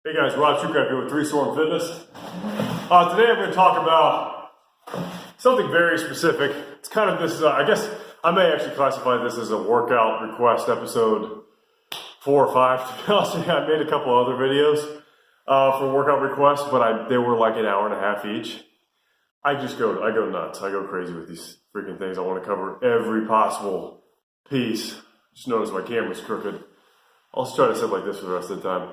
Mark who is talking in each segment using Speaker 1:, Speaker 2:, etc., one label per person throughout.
Speaker 1: Hey guys, Rob Trucraft here with Three Storm Fitness. Today I'm going to talk about something very specific. It's kind of this, I guess I may actually classify this as a workout request episode 4 or 5. To be honest with you, I made a couple other videos for workout requests, but they were like an hour and a half each. I go nuts. I go crazy with these freaking things. I want to cover every possible piece. Just notice my camera's crooked. I'll just try to sit like this for the rest of the time.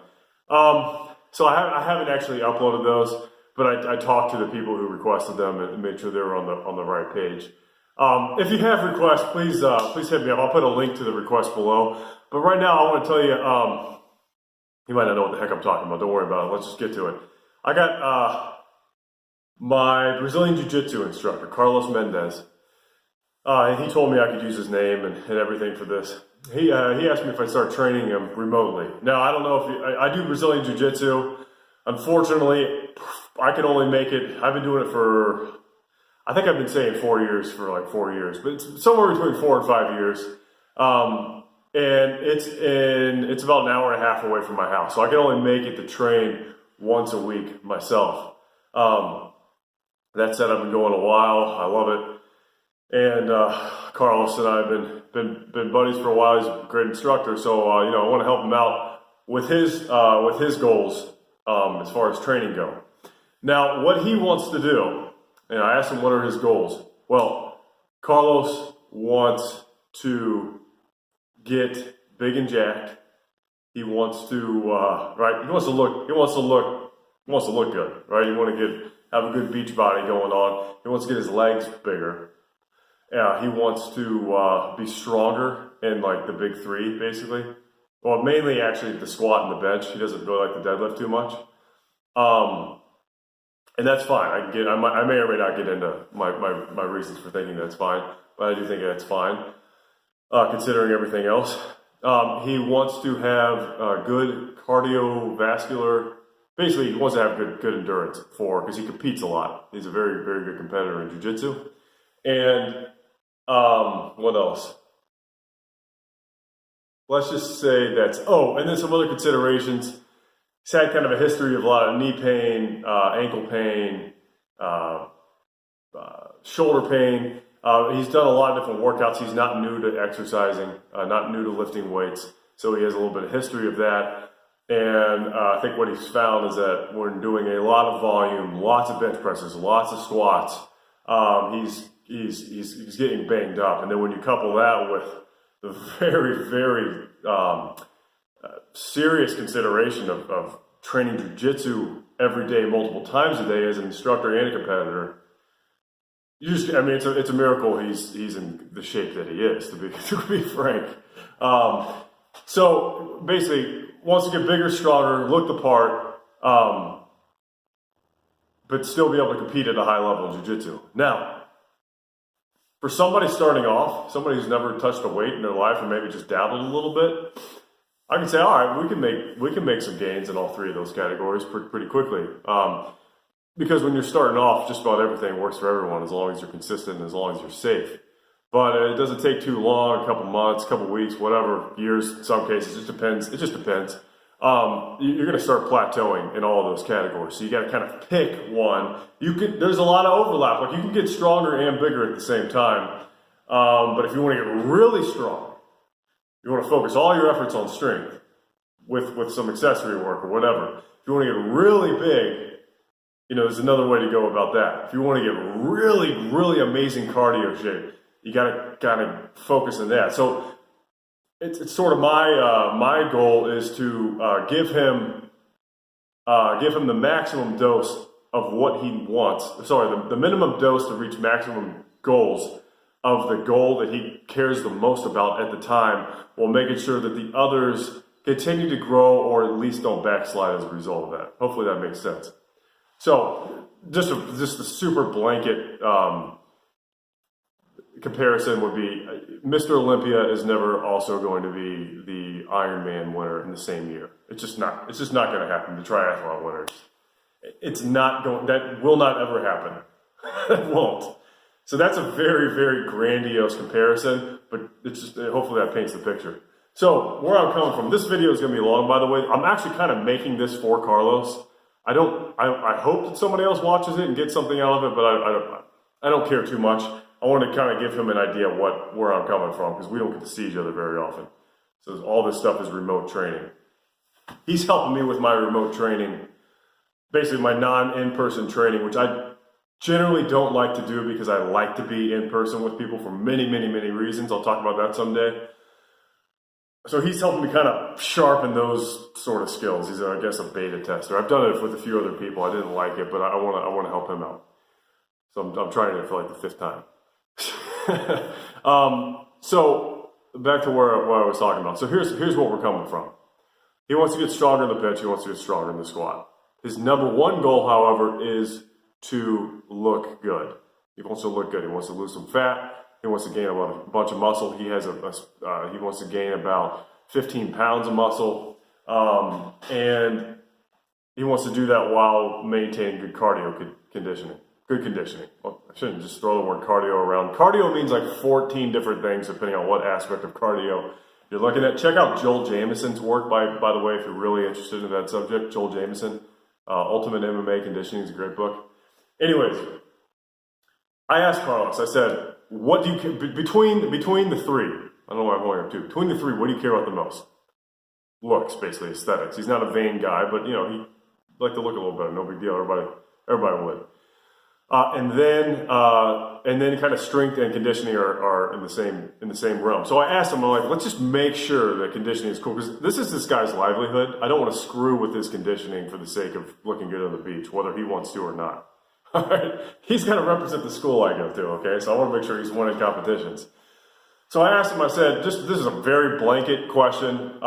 Speaker 1: So I haven't actually uploaded those, but I talked to the people who requested them and made sure they were on the right page. If you have requests, please hit me up. I'll put a link to the request below. But right now, I want to tell you, you might not know what the heck I'm talking about. Don't worry about it. Let's just get to it. I got my Brazilian Jiu-Jitsu instructor, Carlos Mendez. He told me I could use his name and everything for this. He asked me if I'd start training him remotely. Now, I don't know if I do Brazilian Jiu-Jitsu. Unfortunately, I can only make it. I've been doing it for, I think I've been saying 4 years for like 4 years, but it's somewhere between 4 and 5 years. And it's about an hour and a half away from my house, so I can only make it to train once a week myself. That said, I've been going a while. I love it. And Carlos and I have been buddies for a while. He's a great instructor, so I want to help him out with his goals as far as training go. Now, what he wants to do, and I asked him what are his goals. Well, Carlos wants to get big and jacked. He wants to right. He wants to look good, right? He want to have a good beach body going on. He wants to get his legs bigger. Yeah, he wants to be stronger in like the big three, basically. Well, mainly actually the squat and the bench. He doesn't really like the deadlift too much, and that's fine. I may or may not get into my reasons for thinking that's fine, but I do think that's fine, considering everything else. He wants to have good cardiovascular. Basically, he wants to have good endurance because he competes a lot. He's a very, very good competitor in jiu-jitsu. And what else? Let's just say and then some other considerations. He's had kind of a history of a lot of knee pain, ankle pain, shoulder pain. He's done a lot of different workouts. He's not new to exercising, not new to lifting weights. So he has a little bit of history of that. And I think what he's found is that when doing a lot of volume, lots of bench presses, lots of squats, he's getting banged up. And then when you couple that with the very, very serious consideration of training jiu-jitsu every day, multiple times a day as an instructor and a competitor, it's a miracle he's in the shape that he is, to be frank. So basically, wants to get bigger, stronger, look the part, but still be able to compete at a high level in jiu-jitsu. Now, for somebody starting off, somebody who's never touched a weight in their life and maybe just dabbled a little bit, I can say, all right, we can make some gains in all three of those categories pretty quickly. Because when you're starting off, just about everything works for everyone as long as you're consistent and as long as you're safe. But it doesn't take too long, a couple months, a couple weeks, whatever, years in some cases. It just depends. You're going to start plateauing in all of those categories. So you got to kind of pick one. There's a lot of overlap. Like you can get stronger and bigger at the same time. But if you want to get really strong, you want to focus all your efforts on strength with some accessory work or whatever. If you want to get really big, there's another way to go about that. If you want to get really, really amazing cardio shape, you got to kind of focus on that. So it's sort of my goal is to give him the maximum dose of what he wants. Sorry, the minimum dose to reach maximum goals of the goal that he cares the most about at the time, while making sure that the others continue to grow or at least don't backslide as a result of that. Hopefully that makes sense. So just a super blanket comparison would be Mr. Olympia is never also going to be the Ironman winner in the same year. It's just not going to happen. The triathlon winners. That will not ever happen. It won't. So that's a very, very grandiose comparison, but hopefully that paints the picture. So where I'm coming from, this video is going to be long, by the way. I'm actually kind of making this for Carlos. I hope that somebody else watches it and gets something out of it, but I don't care too much. I want to kind of give him an idea of where I'm coming from, because we don't get to see each other very often. So all this stuff is remote training. He's helping me with my remote training, basically my non-in-person training, which I generally don't like to do because I like to be in person with people for many, many, many reasons. I'll talk about that someday. So he's helping me kind of sharpen those sort of skills. He's, I guess, a beta tester. I've done it with a few other people. I didn't like it, but I want to help him out. So I'm trying it for like the 5th time. So back to what I was talking about. So here's what we're coming from. He wants to get stronger in the bench. He wants to get stronger in the squat. His number one goal, however, is to look good. He wants to look good. He wants to lose some fat. He wants to gain a bunch of muscle. He wants to gain about 15 pounds of muscle, and he wants to do that while maintaining good cardio conditioning. Good conditioning. Well, I shouldn't just throw the word cardio around. Cardio means like 14 different things depending on what aspect of cardio you're looking at. Check out Joel Jamison's work, by the way, if you're really interested in that subject. Joel Jamison, Ultimate MMA Conditioning is a great book. Anyways, I asked Carlos, I said, what do you, between the three, I don't know why I'm only up 2, between the three, what do you care about the most? Looks, basically, aesthetics. He's not a vain guy, but you know, he'd like to look a little better, no big deal, everybody would. And then kind of strength and conditioning are in the same realm. So I asked him, I'm like, let's just make sure that conditioning is cool, because this is this guy's livelihood. I don't want to screw with his conditioning for the sake of looking good on the beach, whether he wants to or not. All right, he's going to represent the school I go to, okay? So I want to make sure he's winning competitions. So I asked him, I said, this is a very blanket question.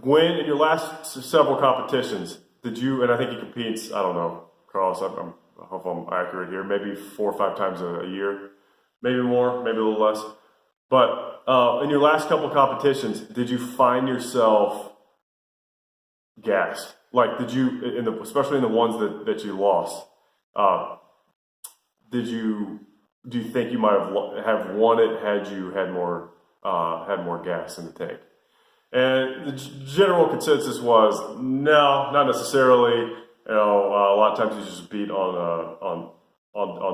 Speaker 1: When in your last several competitions, did you, and I think he competes, I don't know, Carlos, I hope I'm accurate here, maybe 4 or 5 times a year, maybe more, maybe a little less. But in your last couple competitions, did you find yourself gassed? Like, did you, especially in the ones that you lost, do you think you might have won it had you had more gas in the tank? And the general consensus was no, not necessarily. You know, a lot of times he's just beat on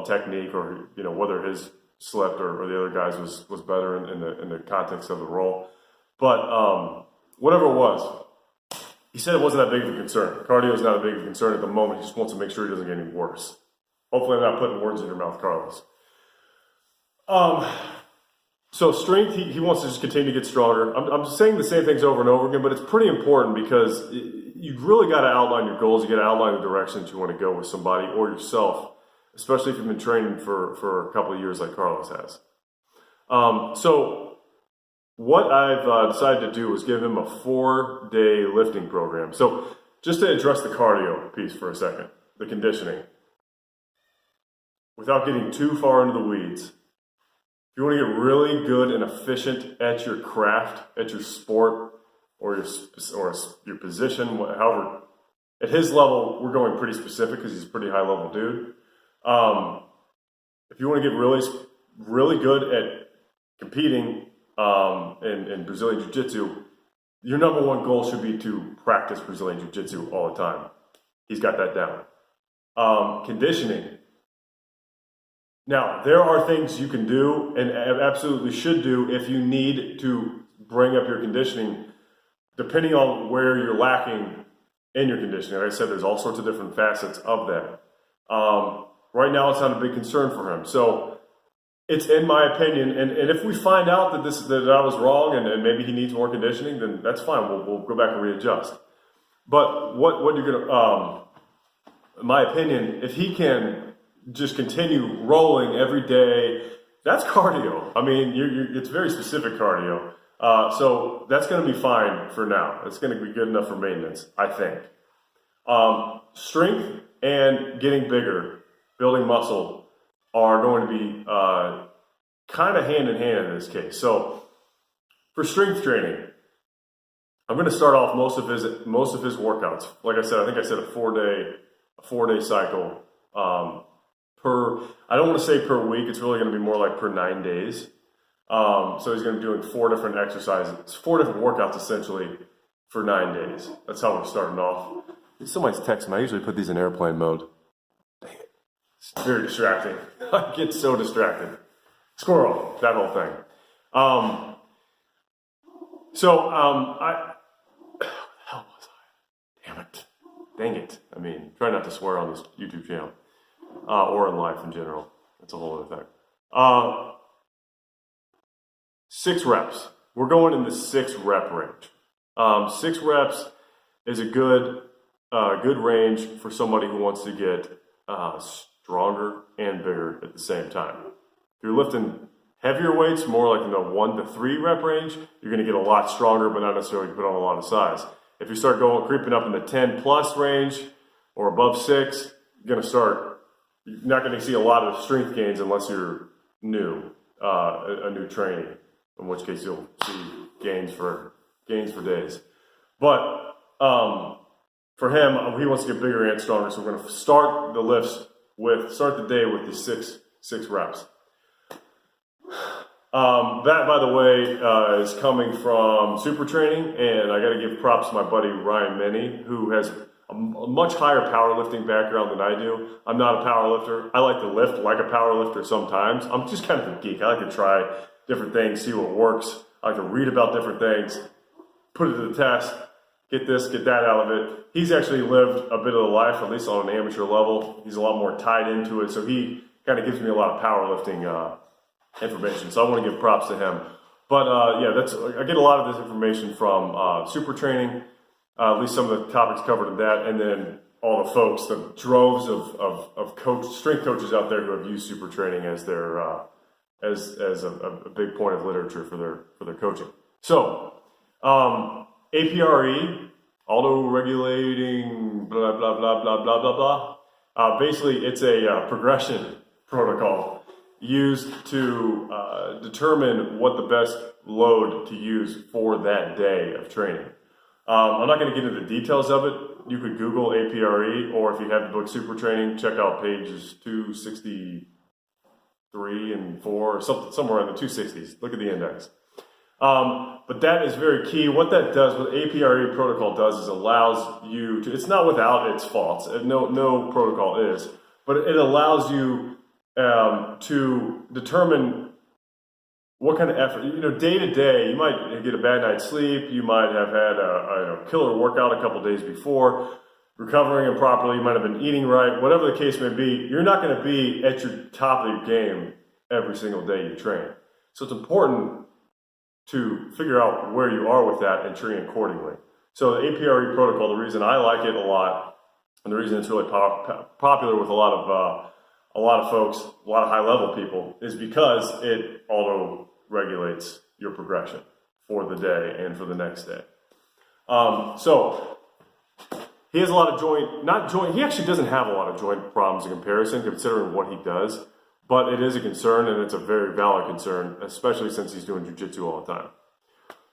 Speaker 1: technique, or you know, whether his slipped or the other guys was better in the context of the role. But whatever it was, he said it wasn't that big of a concern. Cardio is not a big of a concern at the moment. He just wants to make sure he doesn't get any worse. Hopefully I'm not putting words in your mouth, Carlos. So strength, he wants to just continue to get stronger. I'm just saying the same things over and over again, but it's pretty important because you've really got to outline your goals. You got to outline the direction that you want to go with somebody or yourself, especially if you've been training for a couple of years like Carlos has. So what I've decided to do is give him a 4-day lifting program. So just to address the cardio piece for a second, the conditioning, without getting too far into the weeds, if you want to get really good and efficient at your craft, at your sport, or your position, however, at his level, we're going pretty specific because he's a pretty high level dude. If you want to get really good at competing in Brazilian Jiu-Jitsu, your number one goal should be to practice Brazilian Jiu-Jitsu all the time. He's got that down. Conditioning. Now, there are things you can do and absolutely should do if you need to bring up your conditioning, depending on where you're lacking in your conditioning. Like I said, there's all sorts of different facets of that. Right now, it's not a big concern for him. So it's in my opinion, and if we find out that I was wrong and maybe he needs more conditioning, then that's fine. We'll go back and readjust. But what you're gonna, in my opinion, if he can just continue rolling every day, that's cardio. I mean, it's very specific cardio. So that's going to be fine for now. It's going to be good enough for maintenance, I think. Strength and getting bigger, building muscle, are going to be kind of hand in hand in this case. So for strength training, I'm going to start off most of his workouts. Like I said, I think I said a 4-day cycle. I don't want to say per week. It's really going to be more like per 9 days. So he's going to be doing 4 different exercises, 4 different workouts essentially for 9 days. That's how we're starting off. Somebody's texting me. I usually put these in airplane mode. Dang it. It's very distracting. I get so distracted. Squirrel, that whole thing. How was I? Damn it. Dang it. I mean, try not to swear on this YouTube channel. Or in life in general. That's a whole other thing. 6 reps. We're going in the 6 rep range. 6 reps is a good range for somebody who wants to get stronger and bigger at the same time. If you're lifting heavier weights, more like in the 1 to 3 rep range, you're going to get a lot stronger, but not necessarily put on a lot of size. If you start creeping up in the 10 plus range or above 6, you're not going to see a lot of strength gains unless you're new, a new training, in which case you'll see gains for days. But for him, he wants to get bigger and stronger, so we're going to start the day with the 6 reps. That, by the way, is coming from Super Training, and I got to give props to my buddy Ryan Minnie, who has a much higher powerlifting background than I do. I'm not a powerlifter. I like to lift like a powerlifter sometimes. I'm just kind of a geek. I like to try different things, see what works. I like to read about different things, put it to the test, get this, get that out of it. He's actually lived a bit of the life, at least on an amateur level. He's a lot more tied into it, so he kind of gives me a lot of powerlifting information. So I want to give props to him. But I get a lot of this information from Super Training. At least some of the topics covered in that, and then all the folks, the droves of strength coaches out there who have used Super Training as their as a big point of literature for their coaching. So APRE, auto-regulating, blah blah blah blah blah blah blah. Basically, it's a progression protocol used to determine what the best load to use for that day of training. I'm not going to get into the details of it. You could Google APRE, or if you have the book Super Training, check out pages 263 and 4, or somewhere in the 260s. Look at the index. But that is very key. What that does, what APRE protocol does, is allows you to, it's not without its faults, no protocol is, but it allows you to determine what kind of effort, day to day. You might get a bad night's sleep. You might have had a killer workout a couple days before, recovering improperly. You might have been eating right. Whatever the case may be, you're not going to be at your top of your game every single day you train. So it's important to figure out where you are with that and train accordingly. So the APRE protocol, the reason I like it a lot, and the reason it's really popular with a lot of folks, a lot of high-level people, is because it auto-regulates your progression for the day and for the next day. So he has a lot of he actually doesn't have a lot of joint problems in comparison, considering what he does, but it is a concern, and it's a very valid concern, especially since he's doing jiu-jitsu all the time.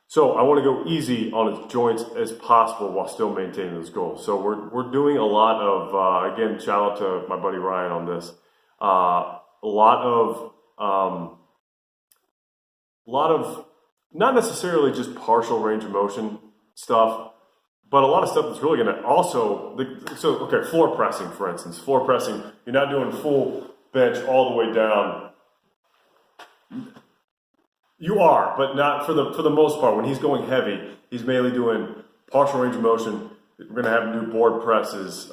Speaker 1: So I want to go easy on his joints as possible while still maintaining those goals. So we're doing a lot of, again, shout out to my buddy Ryan on this, a lot of not necessarily just partial range of motion stuff, but a lot of stuff that's really going to also, floor pressing, for instance. Floor pressing, you're not doing full bench all the way down. You are, but not for the most part. When he's going heavy, he's mainly doing partial range of motion. We're going to have new board presses,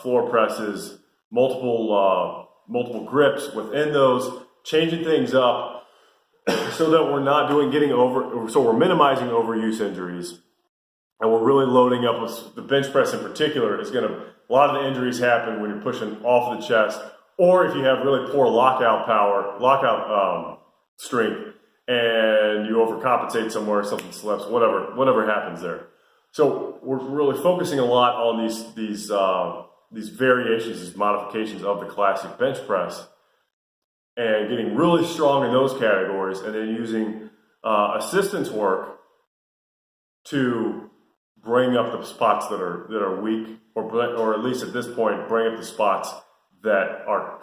Speaker 1: floor presses, multiple grips within those, changing things up so that we're not we're minimizing overuse injuries, and we're really loading up with the bench press in particular. A lot of the injuries happen when you're pushing off the chest, or if you have really poor lockout strength, and you overcompensate somewhere, something slips, whatever happens there. So we're really focusing a lot on these variations, these modifications of the classic bench press, and getting really strong in those categories, and then using assistance work to bring up the spots that are weak, or at least at this point, bring up the spots that are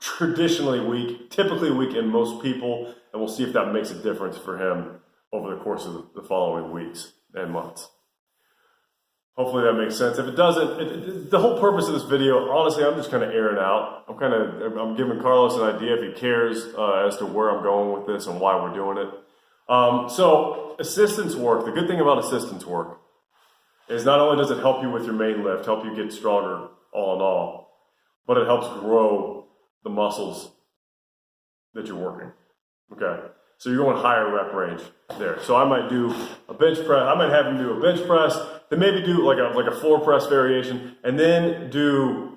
Speaker 1: traditionally weak, typically weak in most people, and we'll see if that makes a difference for him over the course of the following weeks and months. Hopefully that makes sense. If it doesn't, the whole purpose of this video, honestly, I'm just kind of airing out. I'm giving Carlos an idea if he cares as to where I'm going with this and why we're doing it. So assistance work, the good thing about assistance work is not only does it help you with your main lift, help you get stronger all in all, but it helps grow the muscles that you're working. Okay, so you're going higher rep range there. So I might do a bench press. I might have him do a bench press, then maybe do like a floor press variation, and then do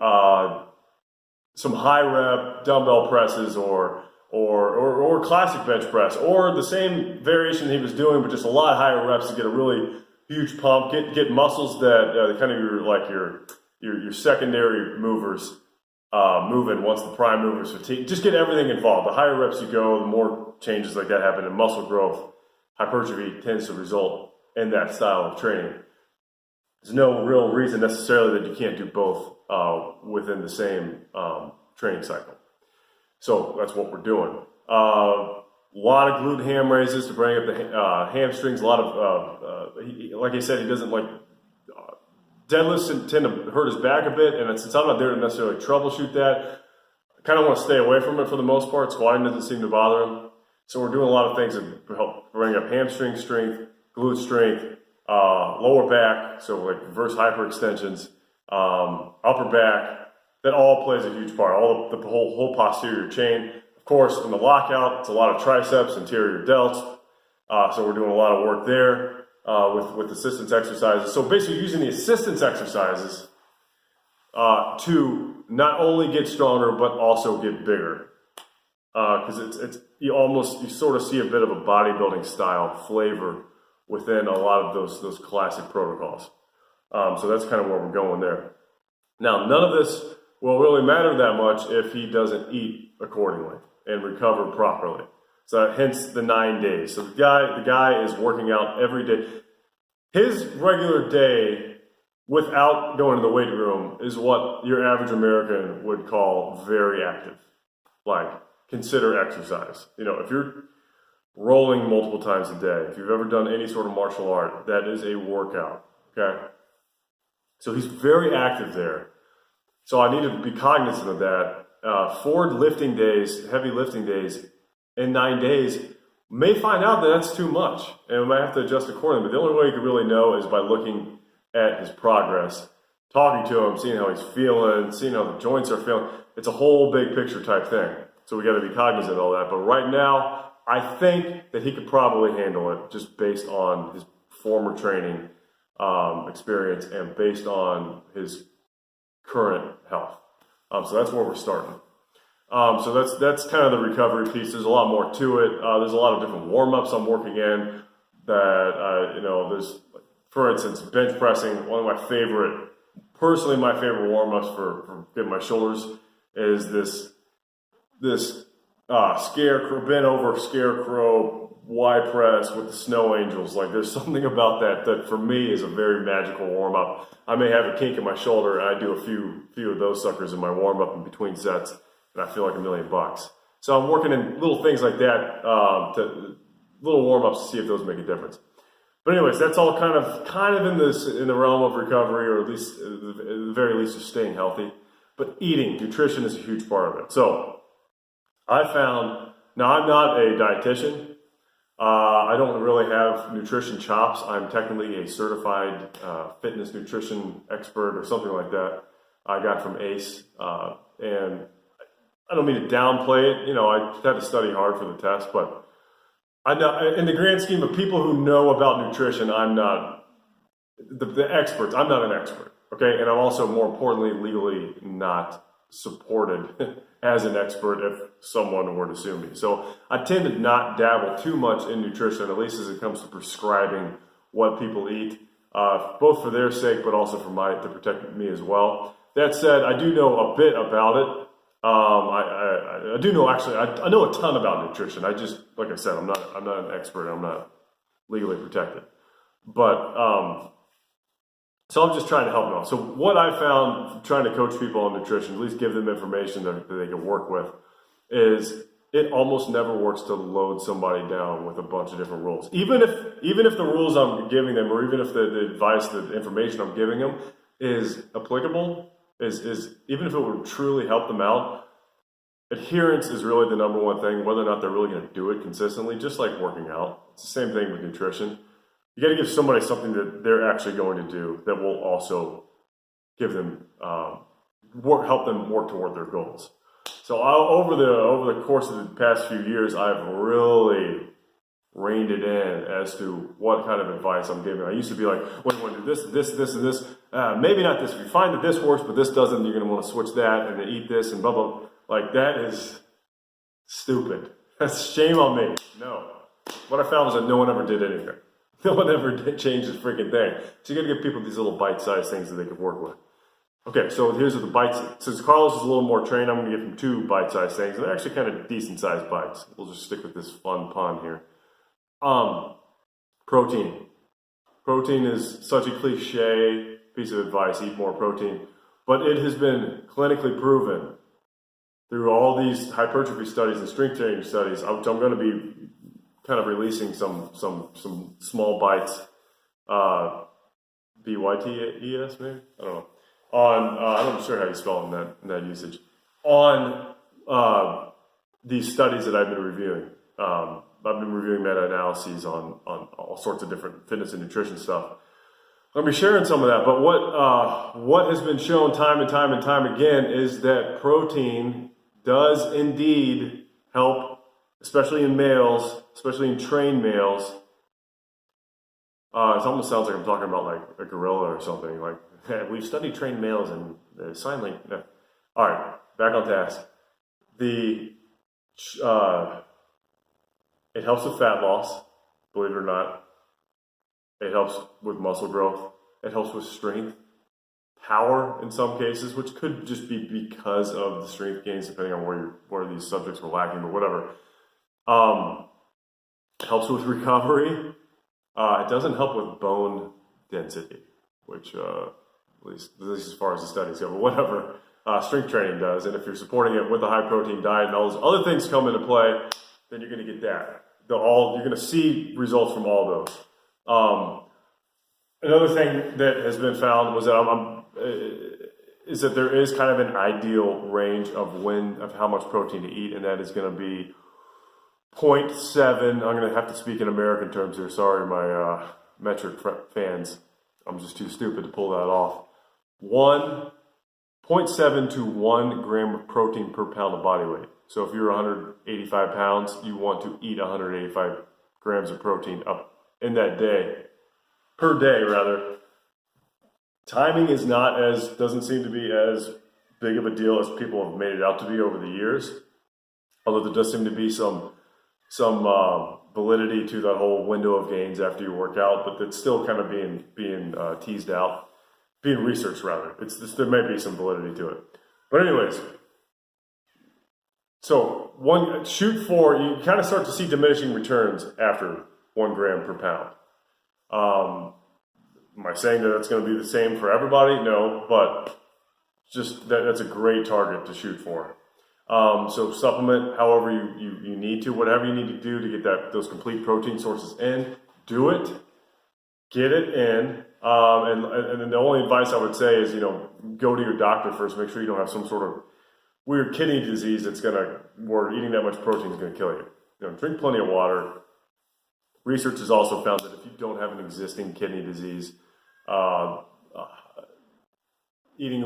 Speaker 1: some high rep dumbbell presses or classic bench press, or the same variation he was doing, but just a lot higher reps to get a really huge pump, get muscles that kind of your secondary movers moving once the prime movers fatigue. Just get everything involved. The higher reps you go, the more changes like that happen, and muscle growth, hypertrophy tends to result in that style of training. There's no real reason necessarily that you can't do both within the same training cycle. So that's what we're doing. A lot of glute ham raises to bring up the hamstrings. A lot of, like I said, he doesn't like deadlifts tend to hurt his back a bit, and since I'm not there to necessarily troubleshoot that, I kind of want to stay away from it for the most part. Squatting doesn't seem to bother him. So we're doing a lot of things to help bring up hamstring strength, glute strength, lower back, so like reverse hyperextensions, upper back. That all plays a huge part, the whole posterior chain. Of course, in the lockout, it's a lot of triceps, anterior delts. So we're doing a lot of work there with assistance exercises. So basically using the assistance exercises to not only get stronger, but also get bigger. Because you sort of see a bit of a bodybuilding style flavor within a lot of those classic protocols. So that's kind of where we're going there. Now, none of this will really matter that much if he doesn't eat accordingly and recover properly. So hence the 9 days. So the guy is working out every day. His regular day without going to the weight room is what your average American would call very active. Like, consider exercise. You know, if you're rolling multiple times a day, if you've ever done any sort of martial art, that is a workout, okay? So he's very active there. So I need to be cognizant of that. 4 lifting days, heavy lifting days in 9 days, may find out that that's too much, and we might have to adjust accordingly. But the only way you can really know is by looking at his progress, talking to him, seeing how he's feeling, seeing how the joints are feeling. It's a whole big picture type thing. So we got to be cognizant of all that. But right now, I think that he could probably handle it just based on his former training experience and based on his current health. So that's where we're starting. So that's kind of the recovery piece. There's a lot more to it. There's a lot of different warm-ups I'm working in that, there's, for instance, bench pressing. One of my favorite warm-ups for getting my shoulders is this scarecrow, bent over scarecrow Y press with the snow angels. Like, there's something about that for me is a very magical warm-up. I may have a kink in my shoulder, and I do a few of those suckers in my warm-up in between sets, and I feel like $1 million. So I'm working in little things like that, little warm-ups to see if those make a difference. But anyways, that's all kind of in the realm of recovery, or at least at the very least of staying healthy. But nutrition is a huge part of it. So I found, now I'm not a dietitian. I don't really have nutrition chops. I'm technically a certified fitness nutrition expert or something like that. I got from ACE, and I don't mean to downplay it. I had to study hard for the test, but I know, in the grand scheme of people who know about nutrition, I'm not the experts. I'm not an expert, okay? And I'm also, more importantly, legally not supported as an expert if someone were to sue me. So I tend to not dabble too much in nutrition, at least as it comes to prescribing what people eat, both for their sake, but also to protect me as well. That said, I do know a bit about it. I do know, actually, I know a ton about nutrition. I just, like I said, I'm not an expert. I'm not legally protected. But, So I'm just trying to help them out. So what I found trying to coach people on nutrition, at least give them information that they can work with, is it almost never works to load somebody down with a bunch of different rules. Even if the rules I'm giving them, or even if the advice, the information I'm giving them is applicable, is even if it would truly help them out, adherence is really the number one thing, whether or not they're really going to do it consistently, just like working out. It's the same thing with nutrition. You got to give somebody something that they're actually going to do that will also give them, help them work toward their goals. So over the course of the past few years, I've really reined it in as to what kind of advice I'm giving. I used to be like, well, you want to do this, and this. Maybe not this. If you find that this works, but this doesn't, you're going to want to switch that and then eat this and blah, blah. Like, that is stupid. That's shame on me. No. What I found was that no one ever did anything. No one ever did change this freaking thing. So you got to give people these little bite-sized things that they can work with. Okay, so here's the bites. Since Carlos is a little more trained, I'm going to give him 2 bite-sized things. And they're actually kind of decent-sized bites. We'll just stick with this fun pun here. Protein. Protein is such a cliche piece of advice, eat more protein. But it has been clinically proven through all these hypertrophy studies and strength training studies, which I'm going to be kind of releasing some small bites, BYTES maybe? I don't know. I'm not sure how you spell in that usage. On these studies that I've been reviewing. I've been reviewing meta-analyses on all sorts of different fitness and nutrition stuff. I'll be sharing some of that, but what has been shown time and time again is that protein does indeed help, especially in males, especially in trained males. It almost sounds like I'm talking about like a gorilla or something. Like, hey, we've studied trained males and the sign language. No. All right, back on task. It helps with fat loss, believe it or not. It helps with muscle growth. It helps with strength, power in some cases, which could just be because of the strength gains, depending on where these subjects were lacking, but whatever. It helps with recovery. It doesn't help with bone density, which at least as far as the studies go, but whatever. Strength training does, and if you're supporting it with a high protein diet and all those other things come into play, then you're going to get that. You're going to see results from all those. Another thing that has been found was that is that there is kind of an ideal range of how much protein to eat, and that is going to be 0.7. I'm going to have to speak in American terms here. Sorry, my metric fans. I'm just too stupid to pull that off. 0.7 to 1 gram of protein per pound of body weight. So if you're 185 pounds, you want to eat 185 grams of protein up in that day. Per day, rather. Timing doesn't seem to be as big of a deal as people have made it out to be over the years. Although there does seem to be some validity to that whole window of gains after you work out, but it's still kind of being teased out, being researched rather. There may be some validity to it. But anyways, so you kind of start to see diminishing returns after 1 gram per pound. Am I saying that that's going to be the same for everybody? No, but just that's a great target to shoot for. So supplement however you need to, whatever you need to do to get those complete protein sources in, do it, get it in. And then the only advice I would say is, go to your doctor first. Make sure you don't have some sort of weird kidney disease where eating that much protein is going to kill you. Drink plenty of water. Research has also found that if you don't have an existing kidney disease, eating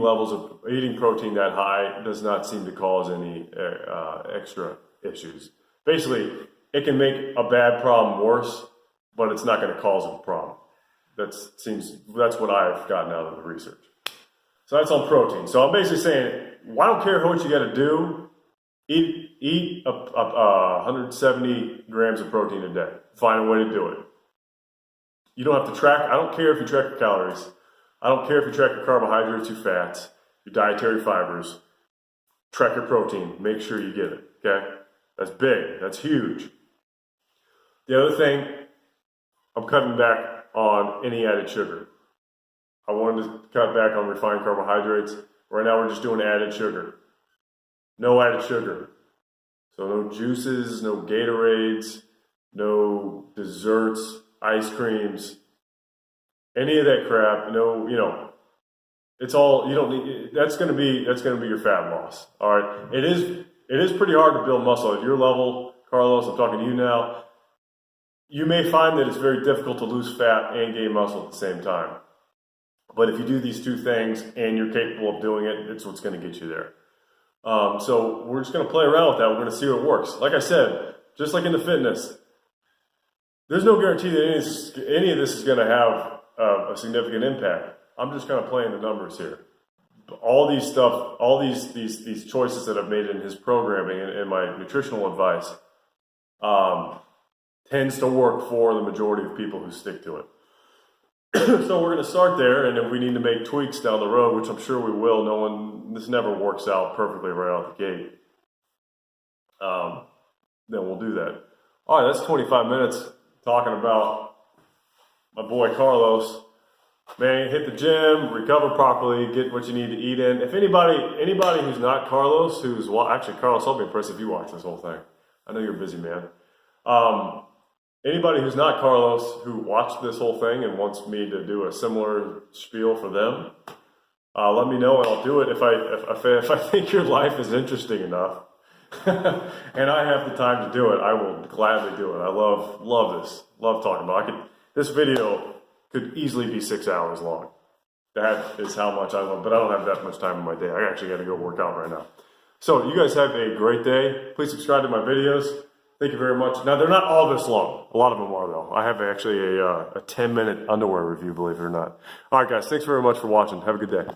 Speaker 1: protein that high does not seem to cause any extra issues. Basically, it can make a bad problem worse, but it's not going to cause a problem. That's what I've gotten out of the research. So that's on protein. So I'm basically saying, I don't care what you got to do. Eat 170 grams of protein a day. Find a way to do it. You don't have to track. I don't care if you track your calories. I don't care if you track your carbohydrates, your fats, your dietary fibers. Track your protein. Make sure you get it. Okay? That's big. That's huge. The other thing, I'm cutting back on any added sugar. I wanted to cut back on refined carbohydrates. Right now we're just doing added sugar. No added sugar. So no juices, no Gatorades, no desserts, ice creams, any of that crap. No, it's all, you don't need, that's going to be your fat loss. All right. It is pretty hard to build muscle at your level, Carlos. I'm talking to you now. You may find that it's very difficult to lose fat and gain muscle at the same time. But if you do these two things and you're capable of doing it, it's what's going to get you there. So we're just going to play around with that. We're going to see what works. Like I said, just like in the fitness, there's no guarantee that any of this is going to have a significant impact. I'm just kind of playing the numbers here. All these choices that I've made in his programming and my nutritional advice tends to work for the majority of people who stick to it. So we're going to start there, and if we need to make tweaks down the road, which I'm sure we will, this never works out perfectly right out the gate, then we'll do that. All right, that's 25 minutes talking about my boy Carlos. Man, hit the gym, recover properly, get what you need to eat in. If anybody who's not Carlos, actually Carlos, I'll be impressed if you watch this whole thing. I know you're a busy man. Anybody who's not Carlos who watched this whole thing and wants me to do a similar spiel for them, let me know and I'll do it if I think your life is interesting enough and I have the time to do it. I will gladly do it. I love this. Love talking about it. This video could easily be 6 hours long. That is how much I love, but I don't have that much time in my day. I actually got to go work out right now. So you guys have a great day. Please subscribe to my videos. Thank you very much. Now, they're not all this long. A lot of them are, though. I have actually a 10-minute underwear review, believe it or not. All right, guys. Thanks very much for watching. Have a good day.